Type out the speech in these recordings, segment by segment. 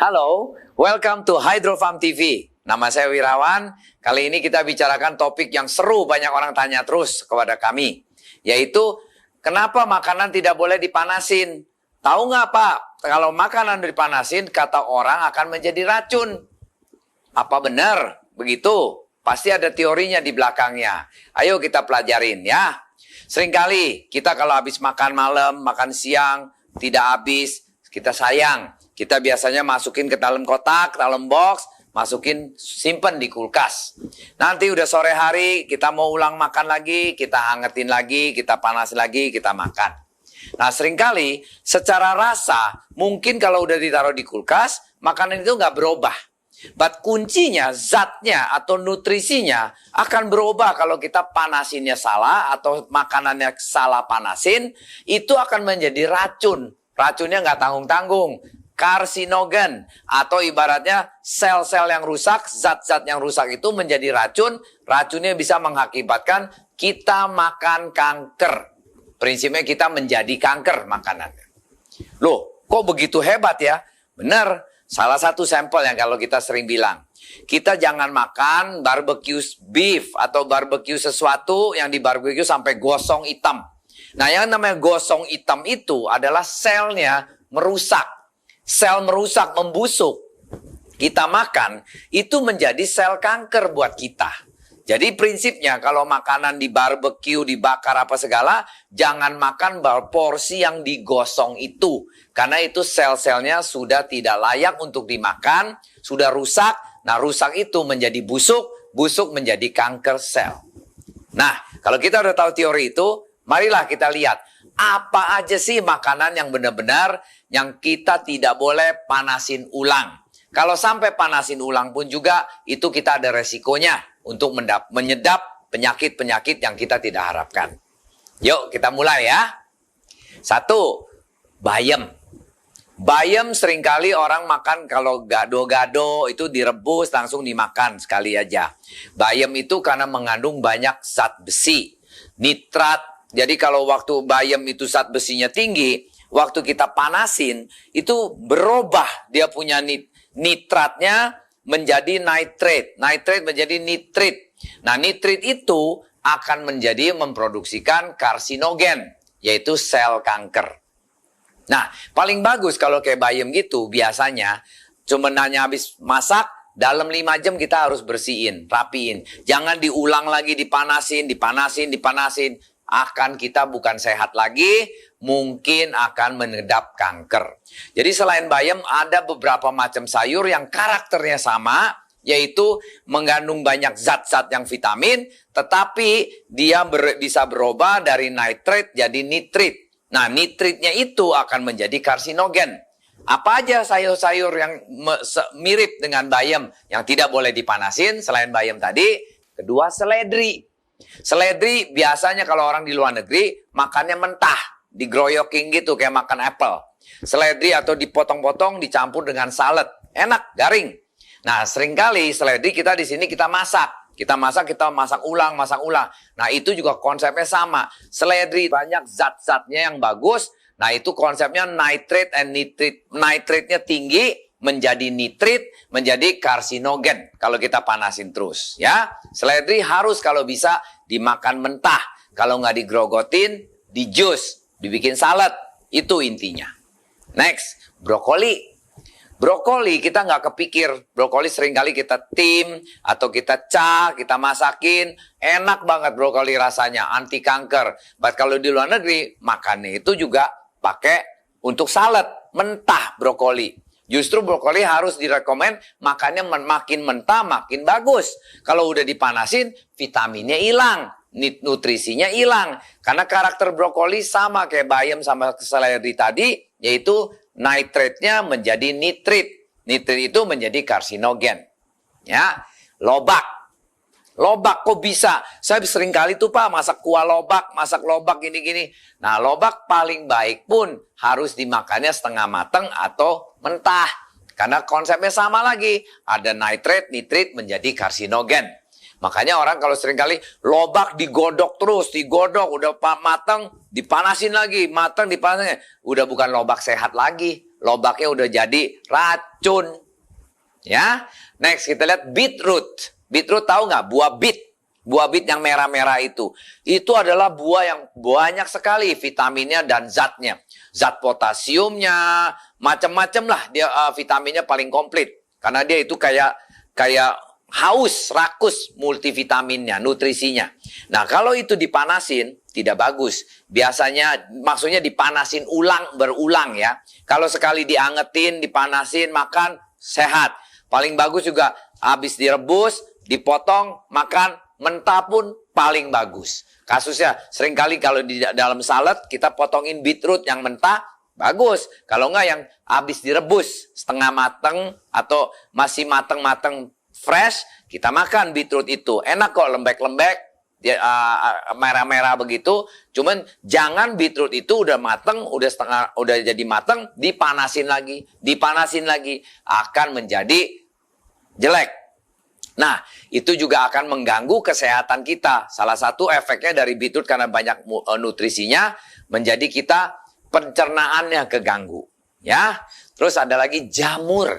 Halo, welcome to Hydro Farm TV. Nama saya Wirawan. Kali ini kita bicarakan topik yang seru, banyak orang tanya terus kepada kami. Yaitu, kenapa makanan tidak boleh dipanasin? Tahu nggak Pak, kalau makanan dipanasin, kata orang akan menjadi racun. Apa benar? Begitu? Pasti ada teorinya di belakangnya. Ayo kita pelajarin ya. Seringkali kita kalau habis makan malam, makan siang, tidak habis, kita sayang. Kita biasanya masukin ke dalam kotak, dalam box, masukin, simpen di kulkas. Nanti udah sore hari, kita mau ulang makan lagi, kita hangetin lagi, kita panas lagi, kita makan. Nah seringkali secara rasa, mungkin kalau udah ditaruh di kulkas, makanan itu nggak berubah. But kuncinya, zatnya atau nutrisinya akan berubah kalau kita panasinnya salah atau makanannya salah panasin, itu akan menjadi racun. Racunnya nggak tanggung-tanggung. Karsinogen atau ibaratnya sel-sel yang rusak, zat-zat yang rusak itu menjadi racun. Racunnya bisa mengakibatkan kita makan kanker. Prinsipnya kita menjadi kanker makanannya. Loh, kok begitu hebat ya? Benar. Salah satu sampel yang kalau kita sering bilang, kita jangan makan barbecue beef atau barbecue sesuatu yang di barbecue sampai gosong hitam. Nah, yang namanya gosong hitam itu adalah selnya merusak. Sel merusak, membusuk. Kita makan, itu menjadi sel kanker buat kita. Jadi prinsipnya kalau makanan di barbecue, dibakar apa segala, jangan makan porsi yang digosong itu. Karena itu sel-selnya sudah tidak layak untuk dimakan, sudah rusak. Nah rusak itu menjadi busuk, busuk menjadi kanker sel. Nah kalau kita udah tahu teori itu, marilah kita lihat. Apa aja sih makanan yang benar-benar yang kita tidak boleh panasin ulang. Kalau sampai panasin ulang pun juga itu kita ada resikonya untuk menyedap penyakit-penyakit yang kita tidak harapkan. Yuk kita mulai ya. 1. Bayam. Bayam seringkali orang makan kalau gado-gado itu direbus langsung dimakan sekali aja. Bayam itu karena mengandung banyak zat besi, nitrat. Jadi kalau waktu bayam itu zat besinya tinggi, waktu kita panasin itu berubah dia punya nitratnya menjadi nitrate. Nitrate menjadi nitrit. Nah nitrit itu akan menjadi memproduksikan karsinogen, yaitu sel kanker. Nah paling bagus kalau kayak bayam gitu biasanya cuma hanya habis masak, dalam 5 jam kita harus bersihin, rapiin. Jangan diulang lagi dipanasin. Akan kita bukan sehat lagi, mungkin akan menedap kanker. Jadi selain bayam ada beberapa macam sayur yang karakternya sama, yaitu mengandung banyak zat-zat yang vitamin, tetapi dia bisa berubah dari nitrate jadi nitrit. Nah nitritnya itu akan menjadi karsinogen. Apa aja sayur-sayur yang mirip dengan bayam yang tidak boleh dipanasin selain bayam tadi? Kedua, seledri. Seledri biasanya kalau orang di luar negeri makannya mentah, digroyoking gitu kayak makan apple. Seledri atau dipotong-potong dicampur dengan salad, enak, garing. Nah, seringkali seledri kita di sini kita masak. Kita masak ulang. Nah, itu juga konsepnya sama. Seledri banyak zat-zatnya yang bagus. Nah, itu konsepnya nitrate and nitrit. Nitrate-nya tinggi menjadi nitrit, menjadi karsinogen kalau kita panasin terus ya. Seledri harus kalau bisa dimakan mentah, kalau nggak digrogotin, di jus, dibikin salad, itu intinya. Next, brokoli. Brokoli kita nggak kepikir, brokoli seringkali kita tim atau kita kita masakin, enak banget brokoli rasanya, anti kanker. But kalau di luar negeri makannya itu juga pakai untuk salad, mentah brokoli. Justru brokoli harus direkomend makannya makin mentah makin bagus. Kalau udah dipanasin vitaminnya hilang, nutrisinya hilang. Karena karakter brokoli sama kayak bayam sama seledri tadi, yaitu nitrate-nya menjadi nitrit. Nitrit itu menjadi karsinogen. Ya, lobak. Lobak kok bisa? Saya sering kali tuh Pak masak kuah lobak, masak lobak gini-gini. Nah lobak paling baik pun harus dimakannya setengah matang atau mentah. Karena konsepnya sama lagi. Ada nitrate, nitrit menjadi karsinogen. Makanya orang kalau sering kali lobak digodok terus, digodok udah matang, dipanasin lagi, matang dipanasin. Udah bukan lobak sehat lagi. lobaknya udah jadi racun. Ya, next kita lihat beetroot. Beetroot tahu nggak? Buah beet. Buah beet yang merah-merah itu. Itu adalah buah yang banyak sekali vitaminnya dan zatnya. Zat potasiumnya, macam-macam lah. Dia vitaminnya paling komplit. Karena dia itu kayak haus, rakus multivitaminnya, nutrisinya. Nah, kalau itu dipanasin, tidak bagus. Biasanya, maksudnya dipanasin berulang ya. Kalau sekali diangetin, dipanasin, makan, sehat. Paling bagus juga habis direbus, dipotong, makan, mentah pun paling bagus. Kasusnya seringkali kalau di dalam salad kita potongin beetroot yang mentah, bagus. Kalau enggak yang habis direbus, setengah mateng atau masih mateng-mateng fresh, kita makan beetroot itu. Enak kok, lembek-lembek, merah-merah begitu. Cuman jangan beetroot itu udah mateng, udah jadi mateng, dipanasin lagi, akan menjadi jelek. Nah, itu juga akan mengganggu kesehatan kita. Salah satu efeknya dari beetroot karena banyak nutrisinya, menjadi kita pencernaannya keganggu. Ya, terus ada lagi jamur.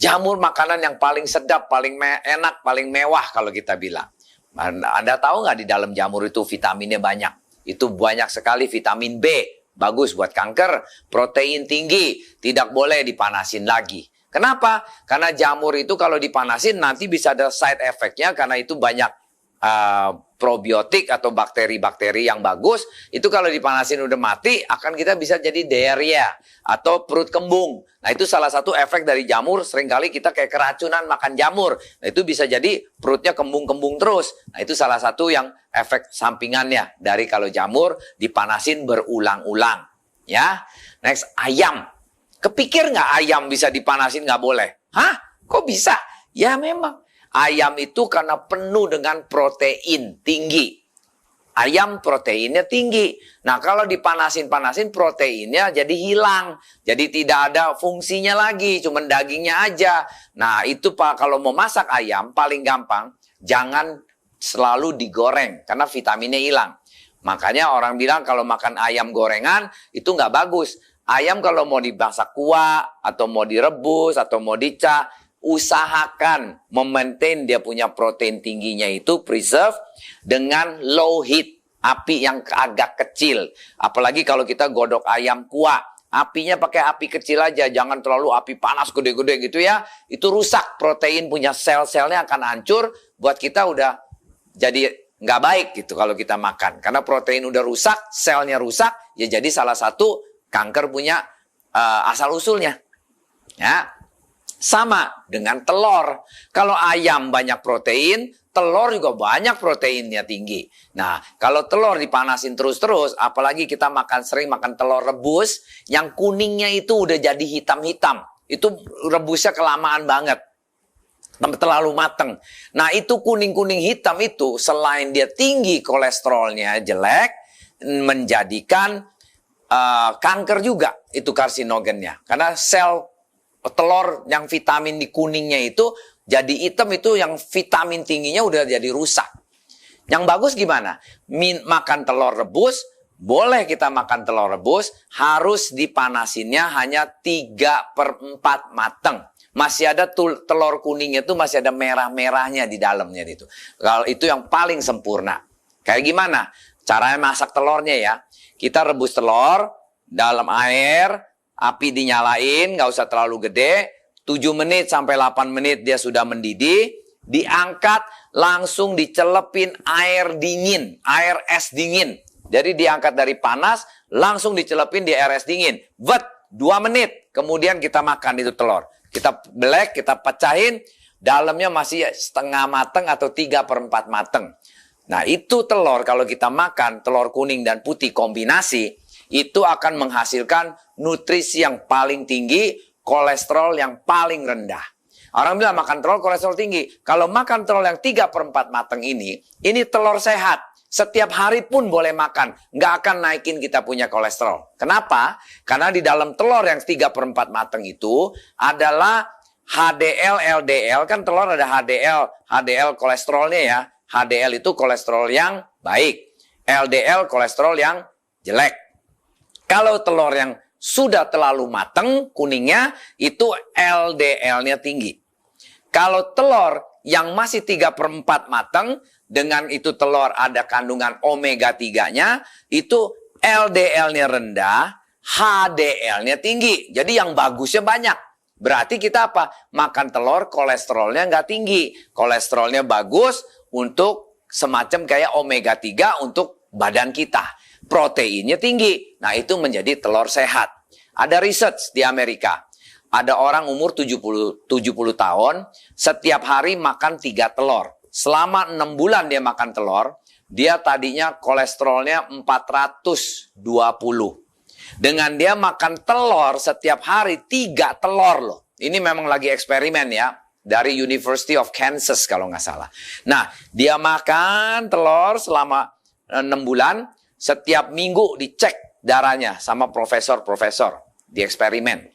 Jamur makanan yang paling sedap, paling enak, paling mewah kalau kita bilang. Anda tahu nggak di dalam jamur itu vitaminnya banyak? Itu banyak sekali vitamin B. Bagus buat kanker, protein tinggi, tidak boleh dipanasin lagi. Kenapa? Karena jamur itu kalau dipanasin nanti bisa ada side effect-nya karena itu banyak probiotik atau bakteri-bakteri yang bagus. Itu kalau dipanasin udah mati, akan kita bisa jadi diarrhea atau perut kembung. Nah, itu salah satu efek dari jamur. Seringkali kita kayak keracunan makan jamur. Nah, itu bisa jadi perutnya kembung-kembung terus. Nah, itu salah satu yang efek sampingannya dari kalau jamur dipanasin berulang-ulang. Ya, next, ayam. Kepikir nggak ayam bisa dipanasin nggak boleh? Hah? Kok bisa? Ya memang. Ayam itu karena penuh dengan protein tinggi. Ayam proteinnya tinggi. Nah, kalau dipanasin-panasin proteinnya jadi hilang. Jadi tidak ada fungsinya lagi, cuma dagingnya aja. Nah, itu Pak, kalau mau masak ayam paling gampang, jangan selalu digoreng karena vitaminnya hilang. Makanya orang bilang kalau makan ayam gorengan itu nggak bagus. Ayam kalau mau dimasak kuah, atau mau direbus, atau mau dicah, usahakan memaintain dia punya protein tingginya itu preserve dengan low heat, api yang agak kecil. Apalagi kalau kita godok ayam kuah, apinya pakai api kecil aja, jangan terlalu api panas gede-gede gitu ya. Itu rusak, protein punya sel-selnya akan hancur, buat kita udah jadi nggak baik gitu kalau kita makan. Karena protein udah rusak, selnya rusak, ya jadi salah satu kanker punya asal-usulnya. Ya. Sama dengan telur. Kalau ayam banyak protein, telur juga banyak proteinnya tinggi. Nah, kalau telur dipanasin terus-terus, apalagi kita sering makan telur rebus, yang kuningnya itu udah jadi hitam-hitam. Itu rebusnya kelamaan banget. Terlalu mateng. Nah, itu kuning-kuning hitam itu, selain dia tinggi kolesterolnya jelek, menjadikan kanker juga itu karsinogennya. Karena sel telur yang vitamin di kuningnya itu jadi hitam, itu yang vitamin tingginya udah jadi rusak. Yang bagus gimana? Makan telur rebus, boleh kita makan telur rebus, harus dipanasinnya hanya 3/4 mateng. Masih ada telur kuningnya itu masih ada merah-merahnya di dalamnya itu. Kalau itu yang paling sempurna. Kayak gimana? Caranya masak telurnya ya. Kita rebus telur dalam air, api dinyalain, nggak usah terlalu gede. 7 menit sampai 8 menit dia sudah mendidih. Diangkat, langsung dicelepin air dingin, air es dingin. Jadi diangkat dari panas, langsung dicelepin di air es dingin. 2 menit, kemudian kita makan itu telur. Kita belek, kita pecahin, dalamnya masih setengah mateng atau 3/4 mateng. Nah, itu telur kalau kita makan, telur kuning dan putih kombinasi, itu akan menghasilkan nutrisi yang paling tinggi, kolesterol yang paling rendah. Orang bilang makan telur kolesterol tinggi. Kalau makan telur yang 3/4 mateng ini telur sehat. Setiap hari pun boleh makan. Nggak akan naikin kita punya kolesterol. Kenapa? Karena di dalam telur yang 3/4 mateng itu adalah HDL, LDL. Kan telur ada HDL kolesterolnya ya. HDL itu kolesterol yang baik. LDL kolesterol yang jelek. Kalau telur yang sudah terlalu matang kuningnya, itu LDL-nya tinggi. Kalau telur yang masih 3/4 matang, dengan itu telur ada kandungan omega 3-nya, itu LDL-nya rendah, HDL-nya tinggi. Jadi yang bagusnya banyak. Berarti kita apa? Makan telur kolesterolnya nggak tinggi. Kolesterolnya bagus untuk semacam kayak omega 3 untuk badan kita. Proteinnya tinggi. Nah itu menjadi telur sehat. Ada research di Amerika. Ada orang umur 70 tahun, setiap hari makan 3 telur. Selama 6 bulan dia makan telur, dia tadinya kolesterolnya 420. Dengan dia makan telur setiap hari 3 telur loh. Ini memang lagi eksperimen ya. Dari University of Kansas kalau nggak salah. Nah, dia makan telur selama 6 bulan. Setiap minggu dicek darahnya sama profesor-profesor di eksperimen.